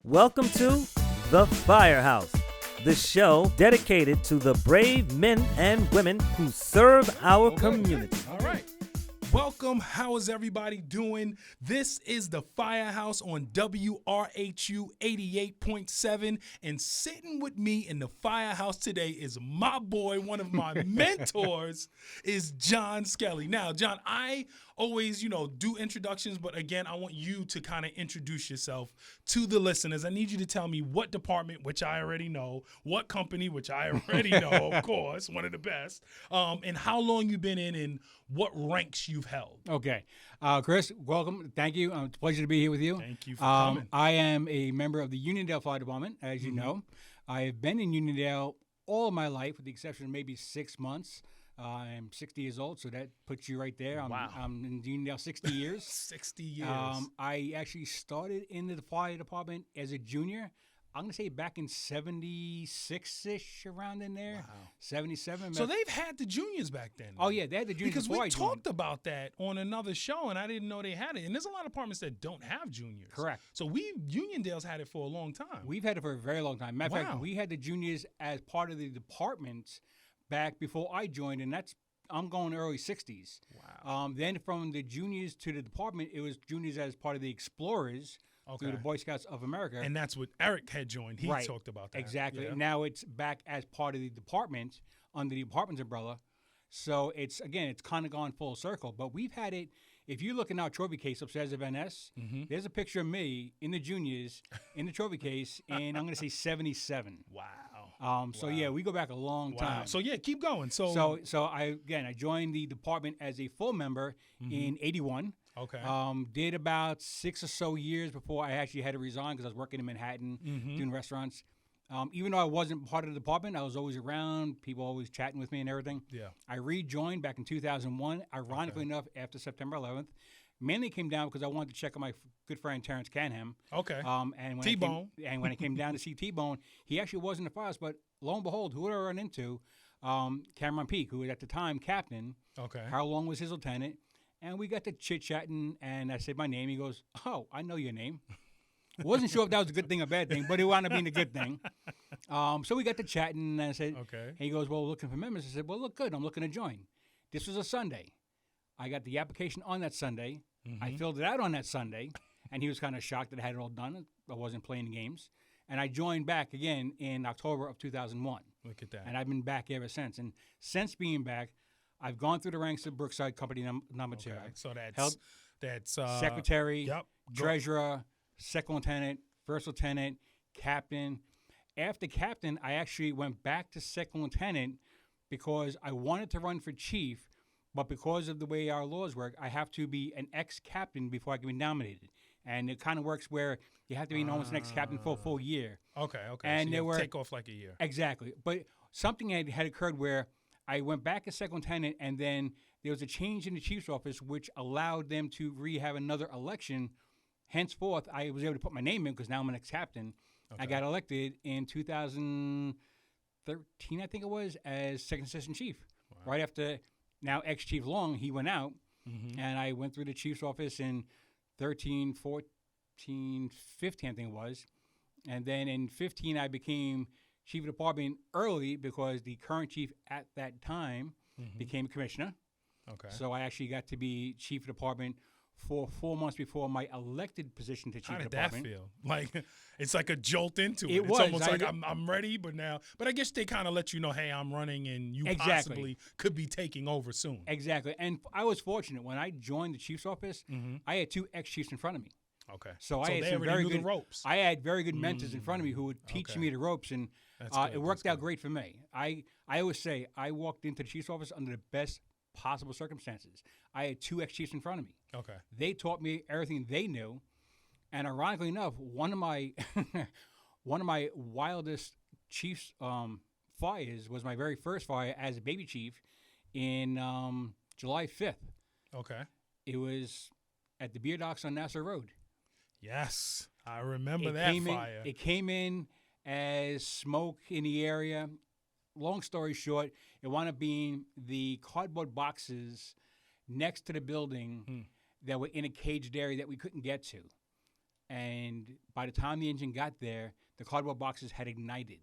Welcome to the Firehouse, the show dedicated to the brave men and women who serve our community. All right. Welcome. How is everybody doing? This is the Firehouse on WRHU 88.7. And sitting with me in the Firehouse today is my boy, one of my mentors, is John Skelly. Now, John, I always, do introductions, but again, I want you to kind of introduce yourself to the listeners. I need you to tell me what department, which I already know, what company, which I already know, of course, one of the best, and how long you've been in and what ranks you've held. Okay. Chris, welcome. Thank you. It's a pleasure to be here with you. Thank you for coming. I am a member of the Uniondale Fire Department, as you know. I have been in Uniondale all of my life, with the exception of maybe 6 months. I'm 60 years old, so that puts you right there. I'm in Uniondale 60 years. 60 years. I actually started in the fire department as a junior. I'm going to say back in 76-ish, around in there. Wow. 77. So they've had the juniors back then. Oh, yeah, they had the juniors because before we I joined. talked about that on another show, and I didn't know they had it. And there's a lot of departments that don't have juniors. Correct. So Uniondale's had it for a long time. We've had it for a very long time. Matter of Wow. fact, we had the juniors as part of the department back before I joined, and I'm going early 60s. Wow. Then from the juniors to the department, it was juniors as part of the Explorers through the Boy Scouts of America. And that's what Eric had joined. He talked about that. Exactly. Yeah. Now it's back as part of the department under the department's umbrella. So it's kind of gone full circle. But we've had it. If you look in our trophy case upstairs at NS, there's a picture of me in the juniors in the trophy case, and I'm going to say 77. Wow. So yeah, we go back a long time. So yeah, keep going. So I joined the department as a full member in 81. Okay. Did about 6 or so years before I actually had to resign because I was working in Manhattan doing restaurants. Even though I wasn't part of the department, I was always around, people always chatting with me and everything. Yeah. I rejoined back in 2001, ironically enough, after September 11th. Mainly came down because I wanted to check on my good friend Terrence Canham. Okay. And when T-Bone. when I came down to see T-Bone, he actually was in the files, but lo and behold, who did I run into? Cameron Peak, who was at the time captain. Okay. Harold Long was his lieutenant. And we got to chit-chatting, and I said my name. He goes, "Oh, I know your name." Wasn't sure if that was a good thing or bad thing, but it wound up being a good thing. So we got to chatting, and I said, Okay. And he goes, "Well, looking for members." I said, "Well, look good. I'm looking to join." This was a Sunday. I got the application on that Sunday. I filled it out on that Sunday, and he was kind of shocked that I had it all done. I wasn't playing games. And I joined back again in October of 2001. Look at that. And I've been back ever since. And since being back, I've gone through the ranks of Brookside Company number 2. So that's Secretary, Yep. treasurer, second lieutenant, first lieutenant, captain. After captain, I actually went back to second lieutenant because I wanted to run for chief, but because of the way our laws work, I have to be an ex-captain before I can be nominated. And it kind of works where you have to be almost an ex-captain for a full year. Okay. And so there were take off like a year. Exactly. But something had occurred where I went back as second lieutenant, and then there was a change in the chief's office, which allowed them to have another election. Henceforth, I was able to put my name in because now I'm an ex-captain. Okay. I got elected in 2013, I think it was, as second assistant chief. Wow. Right after now Ex-Chief Long, he went out, and I went through the chief's office in 13, 14, 15, I think it was. And then in 15, I became chief of department early because the current chief at that time became a commissioner. Okay. So I actually got to be chief of department for 4 months before my elected position to chief of department. How did that feel? Like, it's like a jolt into it. It It's was. almost like I'm ready, but I guess they kind of let you know, hey, I'm running, and you possibly could be taking over soon. Exactly. And I was fortunate. When I joined the chief's office, I had 2 ex-chiefs in front of me. Okay. So I had they some already very knew good the ropes. I had very good mentors in front of me who would teach me the ropes, and it worked out great for me. I always say I walked into the chief's office under the best possible circumstances. I had 2 ex-chiefs in front of me. Okay. They taught me everything they knew, and ironically enough, one of my wildest chiefs fires was my very first fire as a baby chief in July 5th. Okay. It was at the beer docks on Nassau Road. Yes, I remember that fire. It came in as smoke in the area. Long story short, it wound up being the cardboard boxes next to the building that were in a caged area that we couldn't get to. And by the time the engine got there, the cardboard boxes had ignited.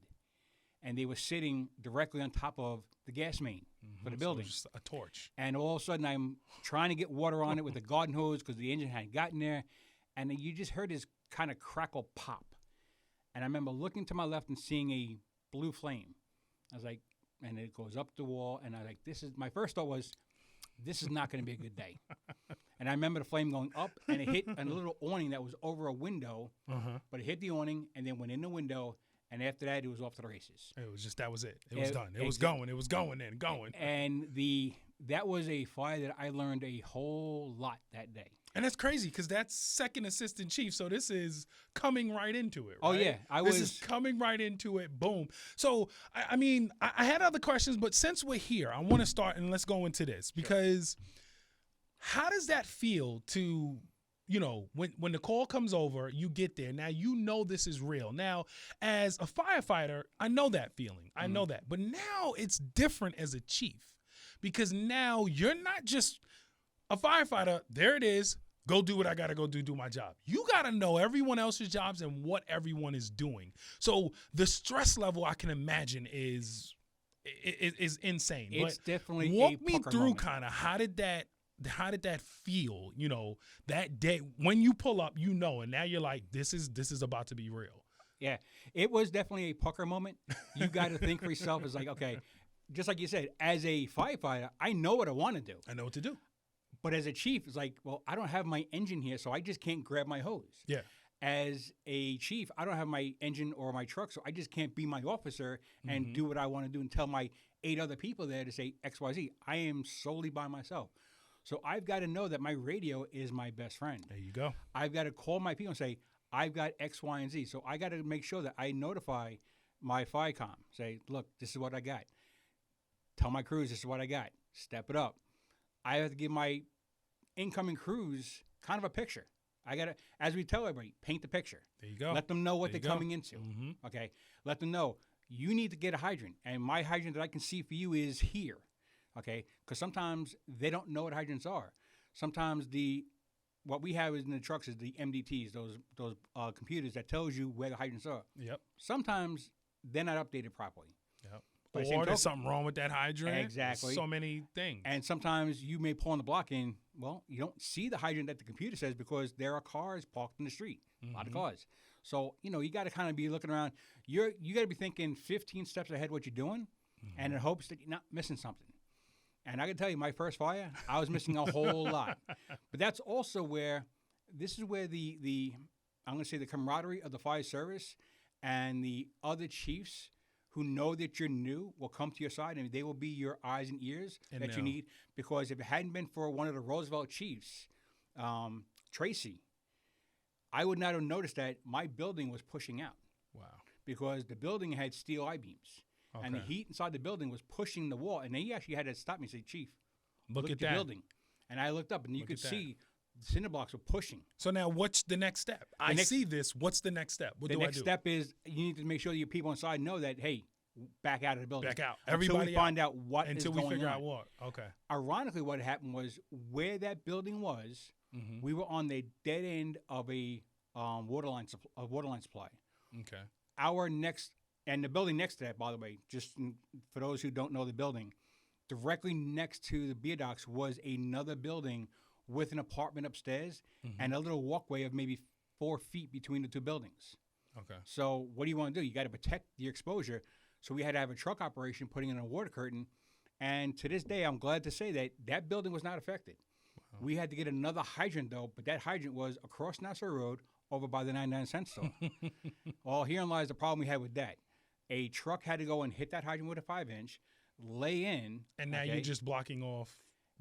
And they were sitting directly on top of the gas main for the building. So just a torch. And all of a sudden, I'm trying to get water on it with a garden hose because the engine hadn't gotten there. And then you just heard this kind of crackle pop. And I remember looking to my left and seeing a blue flame. I was like, and it goes up the wall. And I was like, my first thought was, this is not going to be a good day. And I remember the flame going up, and it hit a little awning that was over a window. But it hit the awning and then went in the window. And after that, it was off to the races. It was just, that was it. It was done. It was going. It was going and going. And that was a fire that I learned a whole lot that day. And that's crazy because that's second assistant chief. So this is coming right into it, right? Oh, yeah. This is coming right into it. Boom. So, I mean, I had other questions, but since we're here, I want to start and let's go into this because how does that feel to, you know, when the call comes over, you get there. Now, you know this is real. Now, as a firefighter, I know that feeling. I know that. But now it's different as a chief because now you're not just a firefighter. There it is. Go do what I got to go do my job. You got to know everyone else's jobs and what everyone is doing. So the stress level I can imagine is insane. It's but definitely walk me through kind of how did that feel, you know, that day when you pull up, you know, and now you're like, this is about to be real. Yeah, it was definitely a pucker moment. You got to think for yourself. It's like, okay, just like you said, as a firefighter, I know what I want to do. I know what to do. But as a chief, it's like, well, I don't have my engine here, so I just can't grab my hose. Yeah. As a chief, I don't have my engine or my truck, so I just can't be my officer and do what I want to do and tell my 8 other people there to say X, Y, Z. I am solely by myself. So I've got to know that my radio is my best friend. There you go. I've got to call my people and say, I've got X, Y, and Z. So I got to make sure that I notify my FICOM. Say, look, this is what I got. Tell my crews this is what I got. Step it up. I have to give my incoming crews kind of a picture. I got to, as we tell everybody, paint the picture. There you go. Let them know what they're coming into. Okay. Let them know you need to get a hydrant. And my hydrant that I can see for you is here. Okay. Because sometimes they don't know what hydrants are. Sometimes what we have in the trucks is the MDTs, those computers that tells you where the hydrants are. Yep. Sometimes they're not updated properly. Yep. But or there's something wrong with that hydrant. Exactly. So many things. And sometimes you may pull on the block and, well, you don't see the hydrant that the computer says because there are cars parked in the street, a lot of cars. So, you know, you got to kind of be looking around. You got to be thinking 15 steps ahead what you're doing and in hopes that you're not missing something. And I can tell you, my first fire, I was missing a whole lot. But that's also where, this is where the I'm going to say the camaraderie of the fire service and the other chiefs who know that you're new will come to your side and they will be your eyes and ears you need. Because if it hadn't been for one of the Roosevelt chiefs, Tracy, I would not have noticed that my building was pushing out. Wow. Because the building had steel I-beams. Okay. And the heat inside the building was pushing the wall. And he actually had to stop me and say, Chief, look at the building. And I looked up and you could see the cinder blocks were pushing. So now what's the next step? I see this. What's the next step? What do I do? The next step is you need to make sure that your people inside know that, hey, back out of the building. Back out. Everybody until we find out what is going on. Until we figure out what. Okay. Ironically, what happened was where that building was, we were on the dead end of a water line supply. Okay. And the building next to that, by the way, just for those who don't know the building, directly next to the beer docks was another building with an apartment upstairs and a little walkway of maybe 4 feet between the two buildings. Okay. So what do you want to do? You got to protect the exposure. So we had to have a truck operation putting in a water curtain. And to this day, I'm glad to say that that building was not affected. Wow. We had to get another hydrant, though, but that hydrant was across Nassau Road over by the 99-cent store. Well, herein lies the problem we had with that. A truck had to go and hit that hydrant with a 5-inch, lay in. And now you're just blocking off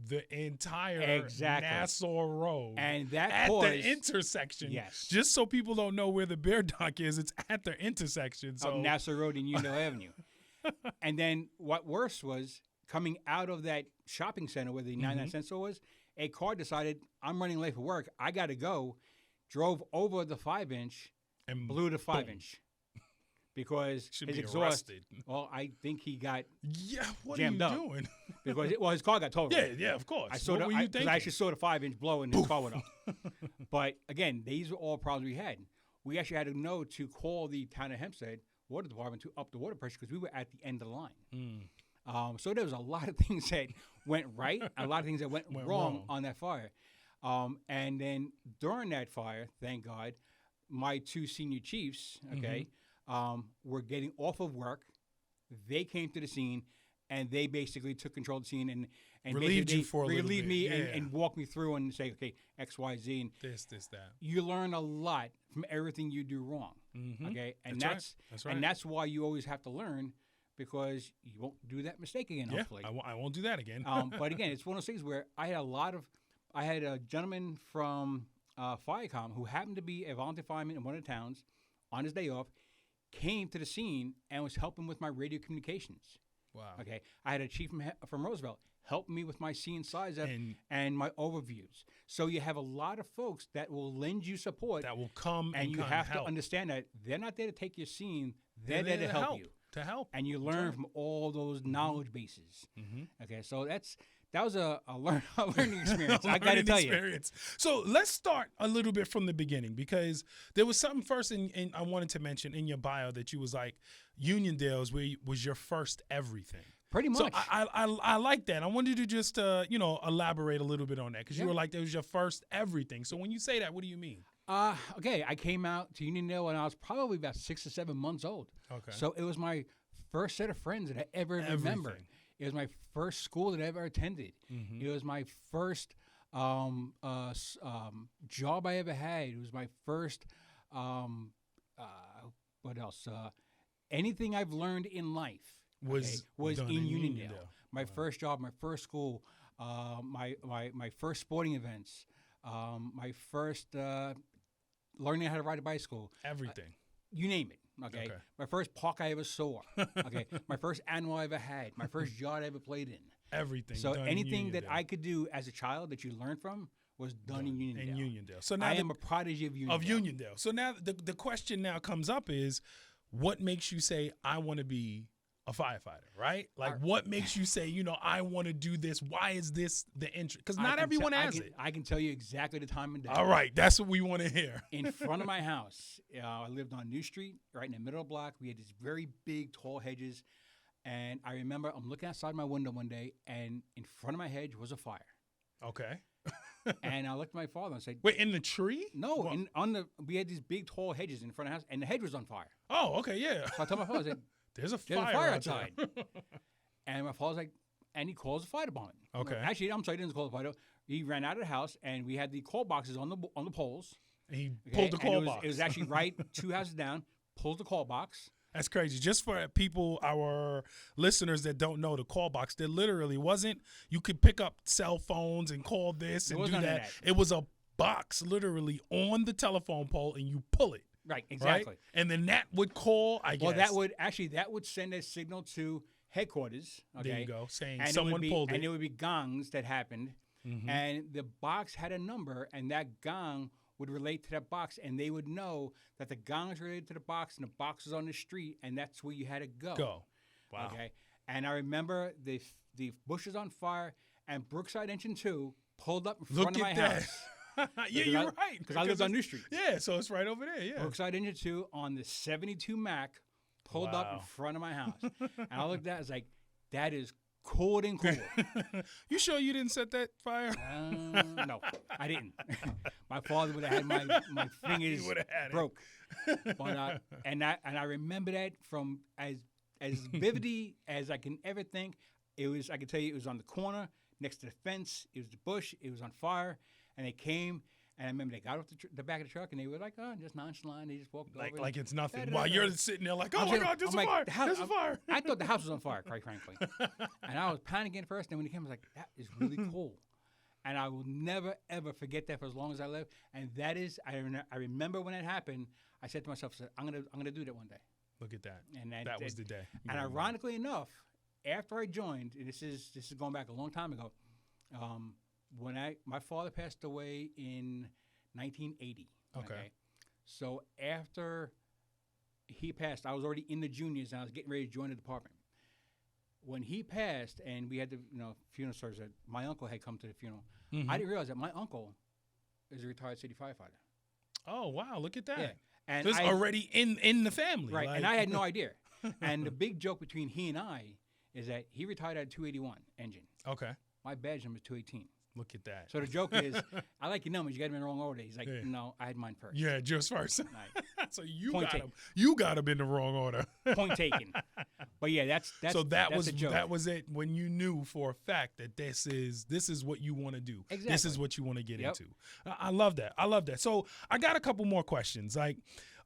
the entire Nassau Road. And that at the intersection. Yes. Just so people don't know where the beer dock is, it's at the intersection. So of Nassau Road and Uniondale Avenue. And then what worse was coming out of that shopping center where the 99-cent store was, a car decided, I'm running late for work, I got to go, drove over the 5-inch and blew the 5-inch. Because his exhaust, well, I think he got jammed up. Doing? Because his car got towed. Yeah, of course. I actually saw the 5-inch blow and his car went up. But again, these were all problems we had. We actually had to know to call the town of Hempstead water department to up the water pressure because we were at the end of the line. So there was a lot of things that went right, a lot of things that went wrong on that fire. And then during that fire, thank God, my two senior chiefs, were getting off of work. They came to the scene, and they basically took control of the scene and relieved you for a little bit. Me and walked me through and say, okay, X, Y, Z. And this, that. You learn a lot from everything you do wrong. Okay, and that's right. And that's why you always have to learn, because you won't do that mistake again. Yeah, hopefully, I won't do that again. But again, it's one of those things where I had a gentleman from Firecom who happened to be a volunteer fireman in one of the towns on his day off, came to the scene and was helping with my radio communications. Wow. Okay. I had a chief from Roosevelt help me with my scene size up and my overviews. So you have a lot of folks that will lend you support. That will come and you have help. To understand that they're not there to take your scene. They're there to help you. To help. And you learn from all those knowledge bases. Okay. So that was a learning experience. I got to tell you. So let's start a little bit from the beginning, because there was something first in I wanted to mention in your bio that you was like, Uniondale was your first everything. Pretty much. So I like that. I wanted to just elaborate a little bit on that, because you were like, that was your first everything. So when you say that, what do you mean? Okay, I came out to Uniondale when I was probably about 6 or 7 months old. Okay. So it was my first set of friends that I ever remember. It was my first school that I ever attended. It was my first job I ever had. It was my first, what else? Anything I've learned in life was in Uniondale. My first job, my first school, my first sporting events, my first learning how to ride a bicycle. Everything. You name it. Okay. My first park I ever saw. Okay. My first animal I ever had. My first yard I ever played in. Everything. So anything that I could do as a child that you learned from was done in Uniondale. So now I am a prodigy of Uniondale. So now the question now comes up is, what makes you say, I want to be a firefighter, right? Like, what makes you say, I want to do this? Why is this the interest? Because not everyone has it. I can tell you exactly the time and day. All right. That's what we want to hear. In front of my house, I lived on New Street, right in the middle of the block. We had these very big, tall hedges. And I remember I'm looking outside my window one day, and in front of my hedge was a fire. Okay. And I looked at my father and said, wait, in the tree? No, we had these big, tall hedges in front of the house, and the hedge was on fire. Oh, okay, yeah. So I told my father, I said, There's a fire outside. And my father's like, and he calls the fire department. Okay. Actually, I'm sorry, he didn't call the fire department. He ran out of the house, and we had the call boxes on the poles. And he pulled the call box. It was actually right 2 houses down, pulls the call box. That's crazy. Just for people, our listeners that don't know, the call box, there literally wasn't, you could pick up cell phones and call this and do that. It was a box literally on the telephone pole, and you pull it. Right, exactly. Right? And then that would call, I guess. Well, that would send a signal to headquarters. Okay? There you go, saying and someone pulled it. And there would be gongs that happened. And the box had a number, and that gong would relate to that box, and they would know that the gong is related to the box, and the box was on the street, and that's where you had to go. Wow. Okay. And I remember the bush was on fire, and Brookside Engine 2 pulled up in front of my house. Yeah, you're right. Because I lived on New Street. Yeah, so it's right over there, yeah. Brookside Engine 2 on the 72 Mac pulled up in front of my house. And I looked at it, I was like, that is cool and cool. You sure you didn't set that fire? No, I didn't. My father would have had my fingers broke. But and I remember that from as vividly as I can ever think. I can tell you it was on the corner next to the fence. It was the bush. It was on fire, and they came. And I remember they got off the back of the truck, and they were like, oh, just nonchalant. They just walked over. Like it's nothing. While you're sitting there like, oh, my God, there's a fire. There's a fire. I thought the house was on fire, quite frankly. And I was panicking at first. And when he came, I was like, that is really cool. And I will never, ever forget that for as long as I live. And that is, I remember when it happened, I said to myself, I'm gonna do that one day. Look at that. And that was the day. And ironically enough, after I joined, and this is going back a long time ago, when my father passed away in 1980. Okay. So after he passed, I was already in the juniors, and I was getting ready to join the department. When he passed, and we had the funeral service, my uncle had come to the funeral. I didn't realize that my uncle is a retired city firefighter. Oh, wow. Look at that. Yeah. And So it's already in the family. Right. Like, And I had no idea. And the big joke between he and I is that he retired at a 281 engine. Okay. My badge number is 218. Look at that. So the joke is, I like your numbers. You got them in the wrong order. He's like, Yeah. no, I had mine first. Yeah, just first. Right. So you Point got taken. him. You got him in the wrong order. Point taken. But yeah, that's so that that's was a joke. that was it when you knew for a fact that this is what you want to do. Exactly. This is what you want to get Yep. into. I love that. I love that. So I got a couple more questions. Like,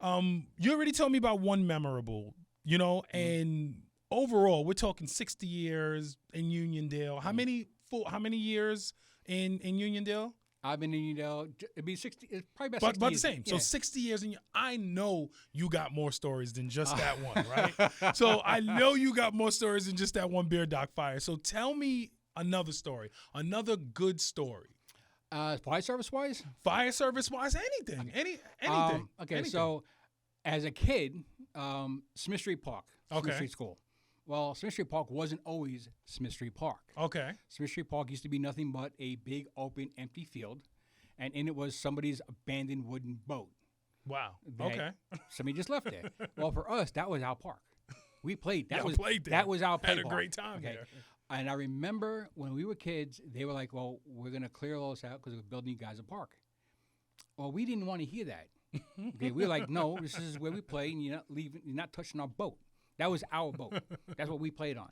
you already told me about one memorable, and overall we're talking 60 years in Uniondale. How many years in Uniondale? I've been in Uniondale. It'd be 60. It's probably about 60 But the years. same. Yeah. So 60 years in I know you got more stories than just that one, right? So I know you got more stories than just that one beer dock fire. So tell me another story, another good story. Fire service wise? Fire service wise, anything. Anything. Okay, anything. so as a kid, Smith Street Park, Okay. Smith Street School. Well, Smith Street Park wasn't always Smith Street Park. Okay. Smith Street Park used to be nothing but a big, open, empty field, and in it was somebody's abandoned wooden boat. Wow. that Okay. Somebody just left there. Well, for us, that was our park. We played. That Y'all was played there. That was our play Had a park. great time there. And I remember when we were kids, they were like, "Well, we're gonna clear all this out because we're building you guys a park." Well, we didn't want to hear that. Okay, we were like, "No, this is where we play, and you're not leaving. You're not touching our boat. That was our boat. That's what we played on."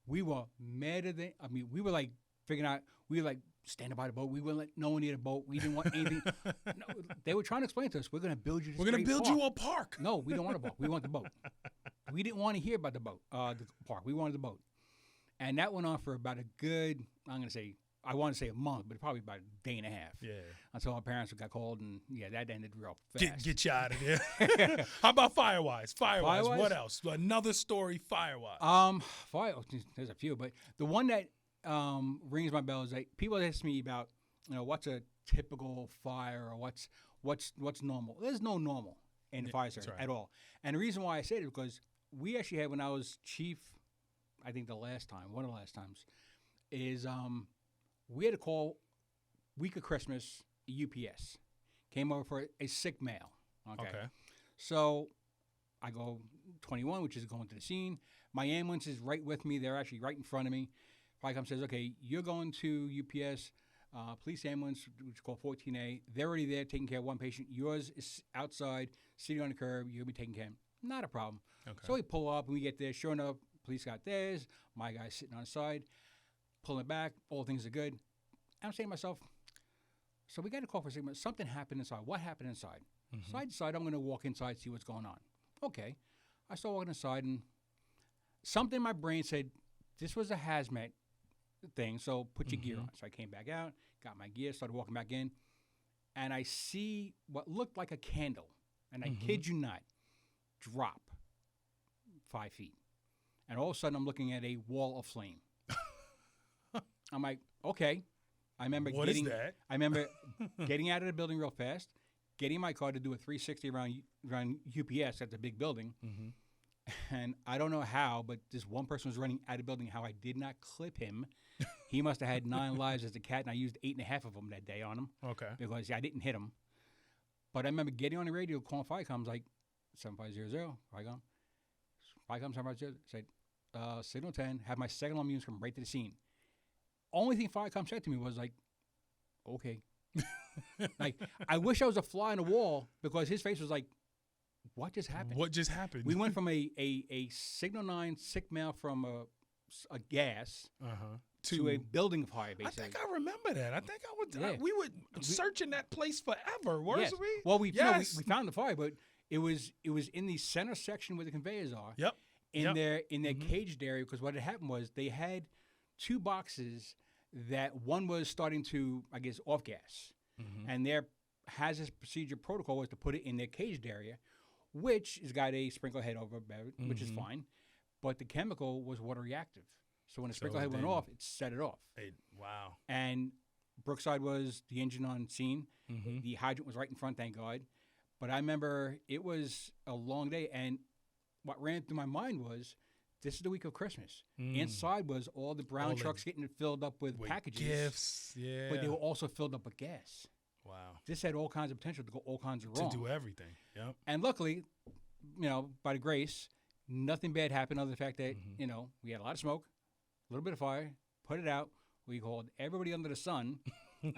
We were madder than. I mean, we were like figuring out. We were like standing by the boat. We wouldn't let no one near the boat. We didn't want anything. No, they were trying to explain to us, "We're gonna build you. This We're going to great build park." you a park. No, we don't want a boat. We want the boat. We didn't want to hear about the boat, the park. We wanted the boat. And that went on for about a good, I want to say a month, but probably about a day and a half. Yeah. Until our parents got called, and yeah, that ended real fast. Get you out of there. How about Firewise? Firewise, Firewise? what else? Another story, Firewise. There's a few, but the one that rings my bell is like people ask me about, what's a typical fire or what's normal. There's no normal in fire service right. at all. And the reason why I say it is because we actually had, when I was chief, I think one of the last times, is we had to call week of Christmas UPS. Came over for a sick mail. Okay. So I go 21, which is going to the scene. My ambulance is right with me. They're actually right in front of me. FICOM says, "Okay, you're going to UPS, police ambulance, which is called 14A. They're already there taking care of one patient. Yours is outside, sitting on the curb. You'll be taking care of him." Not a problem. Okay. So we pull up and we get there. Sure enough, police got theirs. My guy's sitting on the side, pulling it back. All things are good. I'm saying to myself, so we got to call for a segment. Something happened inside. What happened inside? Mm-hmm. So I decide I'm going to walk inside, see what's going on. Okay. I start walking inside, and something in my brain said, this was a hazmat thing, so put your gear on. So I came back out, got my gear, started walking back in, and I see what looked like a candle, and I kid you not, drop 5 feet. And all of a sudden, I'm looking at a wall of flame. I'm like, okay. I remember What is that? I remember getting out of the building real fast, getting in my car to do a 360 around UPS at the big building. And I don't know how, but this one person was running out of the building, how I did not clip him. He must have had 9 lives as a cat, and I used 8.5 of them that day on him. Okay. Because I didn't hit him. But I remember getting on the radio, calling FICOM, like 7500, FICOM. FICOM 7500, said, signal 10, have my second alarm units come right to the scene. Only thing FICOM said to me was like, okay. Like, I wish I was a fly on the wall, because his face was like, what just happened? What just happened? We went from a Signal 9 sick mail from a gas to a building fire, basically. I think I remember that. I think we were searching that place forever, weren't we? Well, we found the fire, but it was in the center section where the conveyors are. Yep. In their caged area, because what had happened was they had 2 boxes that one was starting to, I guess, off gas. And their hazardous procedure protocol was to put it in their caged area, which has got a sprinkler head over it, which is fine. But the chemical was water reactive. So when the sprinkler head went off, it set it off. Wow. And Brookside was the engine on scene. The hydrant was right in front, thank God. But I remember it was a long day, and what ran through my mind was, this is the week of Christmas. Inside was all the brown trucks getting filled up with packages. Gifts, yeah. But they were also filled up with gas. Wow. This had all kinds of potential to go all kinds of wrong. To do everything. Yep. And luckily, by the grace, nothing bad happened other than the fact that, we had a lot of smoke, a little bit of fire, put it out. We called everybody under the sun.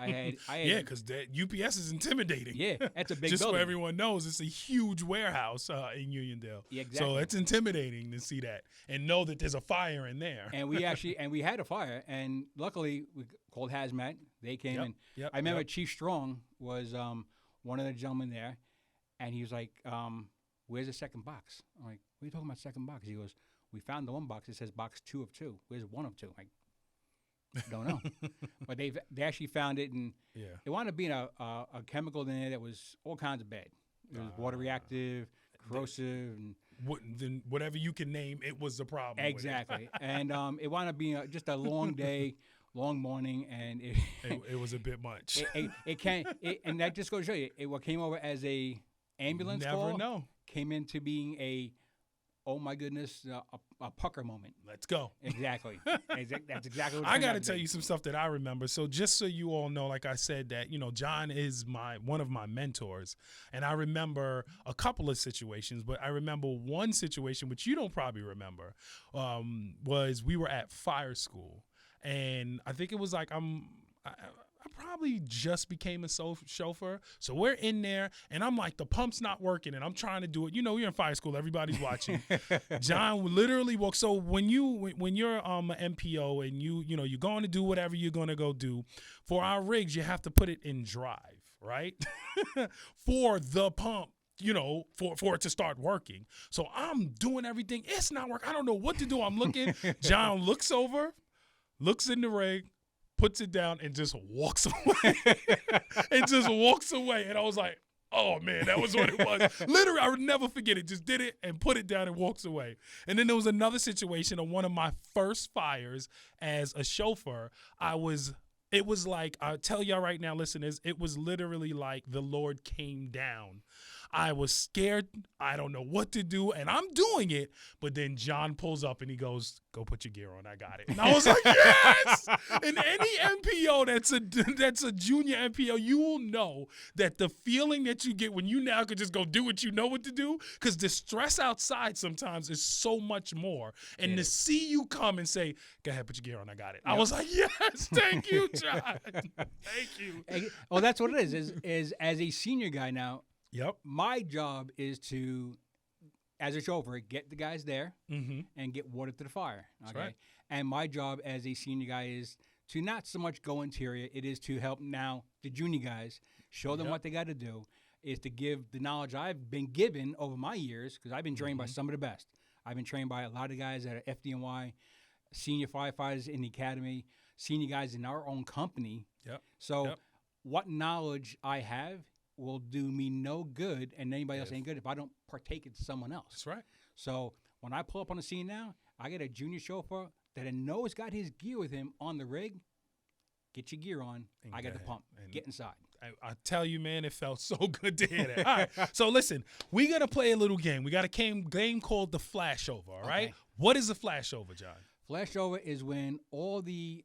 I had Yeah, because UPS is intimidating. Yeah, that's a big Just building. so everyone knows, it's a huge warehouse in Uniondale. Yeah, exactly. So it's intimidating to see that and know that there's a fire in there. And we had a fire, and luckily we called hazmat. They came in. Yep, I remember Chief Strong was one of the gentlemen there, and he was like, "Where's the second box?" I'm like, "What are you talking about, second box?" He goes, "We found the one box. It says box 2 of 2. Where's 1 of 2?" I'm like, don't know. But they actually found it, and it wound up being a chemical in there that was all kinds of bad. It was water reactive, corrosive, and then whatever you can name, it was the problem. Exactly. And it wound up being just a long day, long morning, and it was a bit much. And that just goes to show you, what came over as a ambulance call came into being oh my goodness, a pucker moment. Let's go. Exactly. That's exactly what I got to tell you some stuff that I remember. So just so you all know, like I said, that, John is one of my mentors. And I remember a couple of situations, but I remember one situation, which you don't probably remember, was we were at fire school. And I think it was like I probably just became a chauffeur. So we're in there, and I'm like, the pump's not working, and I'm trying to do it. You're in fire school. Everybody's watching. John literally walks. So when you're an MPO and you're going to do whatever you're going to go do, for our rigs, you have to put it in drive, right? For the pump. For it to start working. So I'm doing everything. It's not working. I don't know what to do. I'm looking. John looks over, looks in the rig, puts it down, and just walks away. And I was like, oh, man, that was what it was. Literally, I would never forget it. Just did it and put it down and walks away. And then there was another situation of one of my first fires as a chauffeur. It was like, I'll tell y'all right now, listeners, it was literally like the Lord came down. I was scared. I don't know what to do, and I'm doing it. But then John pulls up, and he goes, go put your gear on. I got it. And I was like, yes! And any MPO that's a junior MPO, you will know that the feeling that you get when you now could just go do what you know what to do, because the stress outside sometimes is so much more. And to see you come and say, go ahead, put your gear on. I got it. Yep. I was like, yes, thank you, John. Thank you. Well, that's what it is as a senior guy now. Yep. My job is to, as a chauffeur, get the guys there and get water to the fire. Okay. That's right. And my job as a senior guy is to not so much go interior. It is to help now the junior guys, show them what they got to do, is to give the knowledge I've been given over my years, because I've been trained by some of the best. I've been trained by a lot of guys that are FDNY, senior firefighters in the academy, senior guys in our own company. Yep. So what knowledge I have will do me no good, and anybody else ain't good if I don't partake it to someone else. That's right. So when I pull up on the scene now, I get a junior chauffeur that I know has got his gear with him on the rig. Get your gear on. And I got the pump. Get inside. I tell you, man, it felt so good to hear that. All right. So listen, we're going to play a little game. We got a game called the flashover, all right? What is a flashover, John? Flashover is when all the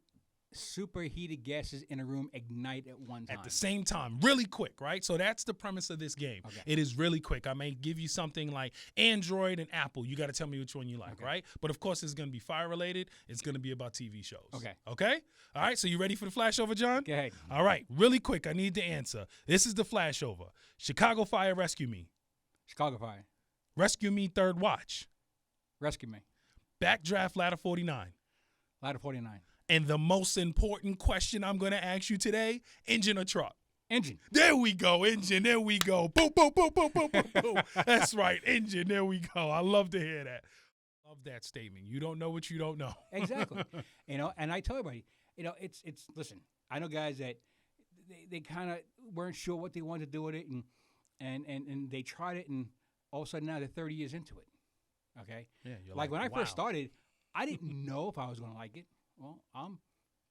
superheated gases in a room ignite at one time. At the same time, really quick, right? So that's the premise of this game. Okay. It is really quick. I may give you something like Android and Apple. You got to tell me which one you like, right? But of course, it's going to be fire related. It's going to be about TV shows. Okay? All right, so you ready for the flashover, John? Go ahead. All right, really quick. I need the answer. This is the flashover. Chicago Fire, rescue me. Chicago Fire. Rescue me, third watch. Rescue me. Backdraft, ladder 49. Ladder 49. And the most important question I'm going to ask you today, engine or truck? Engine. There we go, engine. There we go. Boom, boom, boom, boom, boom, boom, boom. That's right, engine. There we go. I love to hear that. Love that statement. You don't know what you don't know. Exactly. And I tell everybody, it's listen, I know guys that they kind of weren't sure what they wanted to do with it, and they tried it, and all of a sudden now they're 30 years into it. Okay? Yeah, you're like when I wow. first started, I didn't know if I was going to like it. Well,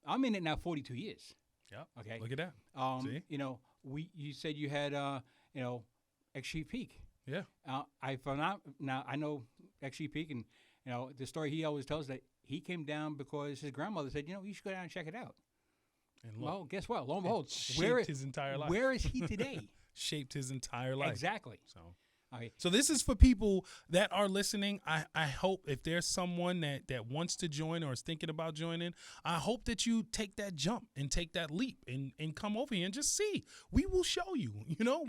I'm in it now 42 years. Yeah. Okay. Look at that. See? You said you had Ex-Chief Peak. Yeah. I found out now. I know Ex-Chief Peak, and the story he always tells that he came down because his grandmother said, you should go down and check it out. And look, well, guess what? Lo and behold, shaped his entire life. Where is he today? Shaped his entire life. Exactly. So this is for people that are listening. I hope if there's someone that wants to join or is thinking about joining, I hope that you take that jump and take that leap and come over here and just see. We will show you,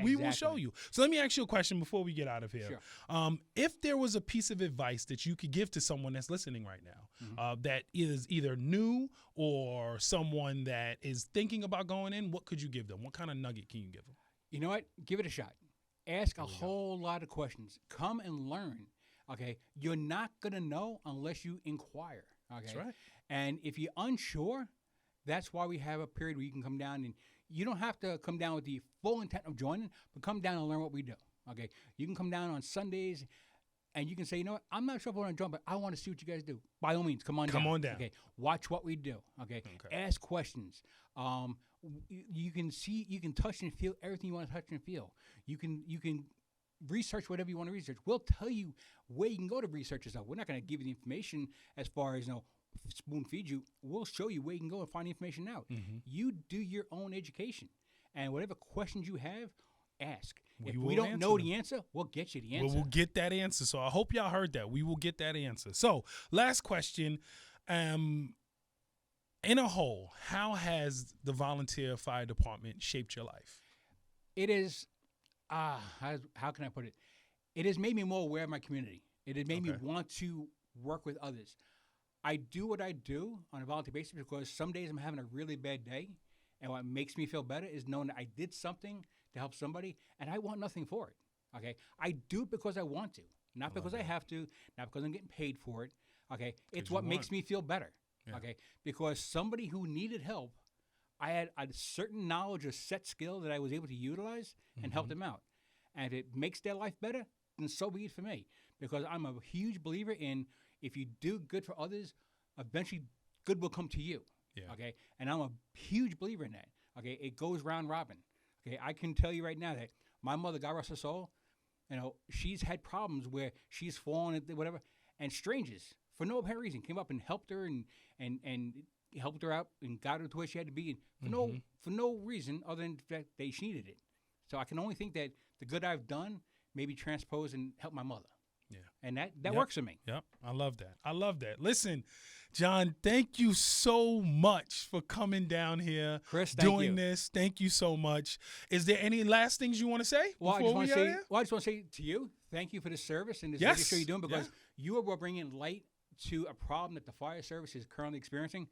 we will show you. So let me ask you a question before we get out of here. Sure. If there was a piece of advice that you could give to someone that's listening right now, that is either new or someone that is thinking about going in, what could you give them? What kind of nugget can you give them? You know what? Give it a shot. Ask a whole lot of questions. Come and learn. Okay, you're not gonna know unless you inquire. Okay, That's right. And if you're unsure, that's why we have a period where you can come down, and you don't have to come down with the full intent of joining, but come down and learn what we do. Okay, you can come down on Sundays, and you can say, you know what, I'm not sure if I want to join, but I want to see what you guys do. By all means, come on down. Okay, watch what we do. Okay, ask questions. You can see, you can touch and feel everything you want to touch and feel. You can research whatever you want to research. We'll tell you where you can go to research yourself. We're not going to give you the information as far as spoon feed you. We'll show you where you can go and find the information out. You do your own education, and whatever questions you have, ask. If we don't know the answer, we'll get you the answer. We'll get that answer. So I hope y'all heard that. We will get that answer. So last question. In a whole, how has the volunteer fire department shaped your life? It is, how can I put it? It has made me more aware of my community. It has made me want to work with others. I do what I do on a volunteer basis because some days I'm having a really bad day, and what makes me feel better is knowing that I did something to help somebody, and I want nothing for it. Okay, I do it because I want to, not because I have to, not because I'm getting paid for it. Okay, it's what makes me feel better. Yeah. Okay, because somebody who needed help, I had a certain knowledge or set skill that I was able to utilize and help them out. And if it makes their life better, then so be it for me. Because I'm a huge believer in if you do good for others, eventually good will come to you. Yeah. Okay, and I'm a huge believer in that. Okay, it goes round robin. Okay, I can tell you right now that my mother, God rest her soul, she's had problems where she's fallen and whatever, and strangers for no apparent reason came up and helped her and helped her out and got her to where she had to be for no reason other than the fact that she needed it. So I can only think that the good I've done maybe transpose and help my mother. Yeah. And that works for me. Yep. I love that. Listen, John, thank you so much for coming down here. Chris, doing this. Thank you so much. Is there any last things you want to say before we get here? Well, I just want to say to you, thank you for this service and this radio show you're doing because you are bringing light to a problem that the fire service is currently experiencing.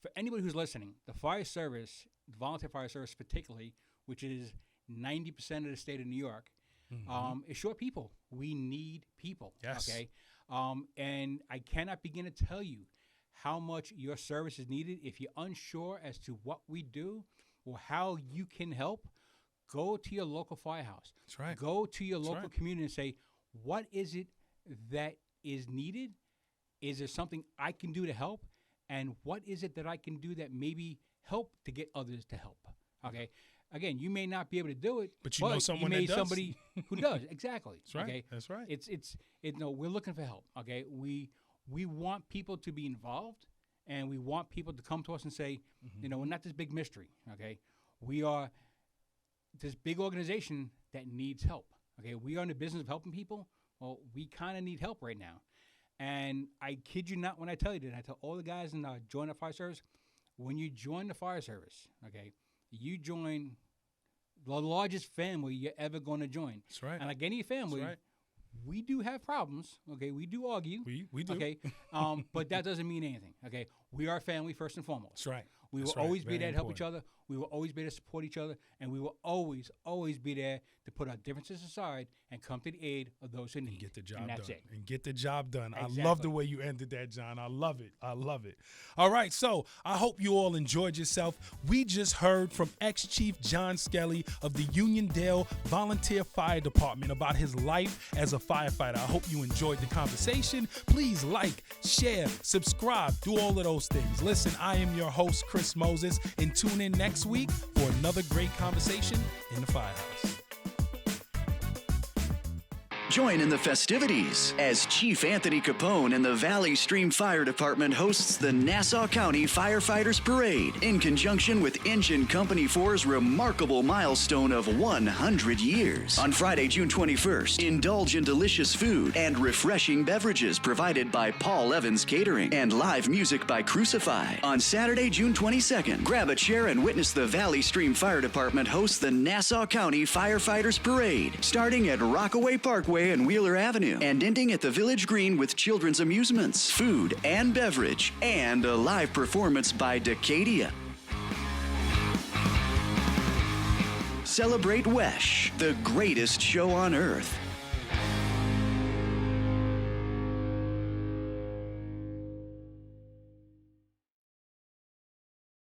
For anybody who's listening, the fire service, the volunteer fire service particularly, which is 90% of the state of New York, is short people. We need people. Yes. Okay. And I cannot begin to tell you how much your service is needed. If you're unsure as to what we do or how you can help, go to your local firehouse. That's right. Go to your local community and say, what is it that is needed? Is there something I can do to help? And what is it that I can do that maybe help to get others to help? Okay. Again, you may not be able to do it, but you know someone that does. Somebody who does. Exactly. That's right. Okay. That's right. We're looking for help. Okay. We want people to be involved, and we want people to come to us and say, we're not this big mystery. Okay. We are this big organization that needs help. Okay. We are in the business of helping people. Well, we kind of need help right now. And I kid you not when I tell you that. I tell all the guys in join the fire service, when you join the fire service, okay, you join the largest family you're ever going to join. That's right. And like any family, we do have problems. Okay, we do argue. We do. Okay, but that doesn't mean anything. Okay, we are family first and foremost. That's right. We will always be there to help each other. We will always be there to support each other, and we will always be there to put our differences aside and come to the aid of those who need. And get the job and done. That's it. And get the job done. Exactly. I love the way you ended that, John. I love it. All right, so I hope you all enjoyed yourself. We just heard from Ex-Chief John Skelly of the Uniondale Volunteer Fire Department about his life as a firefighter. I hope you enjoyed the conversation. Please like, share, subscribe, do all of those things. Listen, I am your host, Chris Moses, and tune in next week for another great conversation in the Firehouse. Join in the festivities as Chief Anthony Capone and the Valley Stream Fire Department hosts the Nassau County Firefighters Parade in conjunction with Engine Company 4's remarkable milestone of 100 years. On Friday, June 21st, indulge in delicious food and refreshing beverages provided by Paul Evans Catering and live music by Crucify. On Saturday, June 22nd, grab a chair and witness the Valley Stream Fire Department host the Nassau County Firefighters Parade, starting at Rockaway Parkway and Wheeler Avenue, and ending at the Village Green with children's amusements, food and beverage, and a live performance by Decadia. Celebrate WRHU, the greatest show on earth.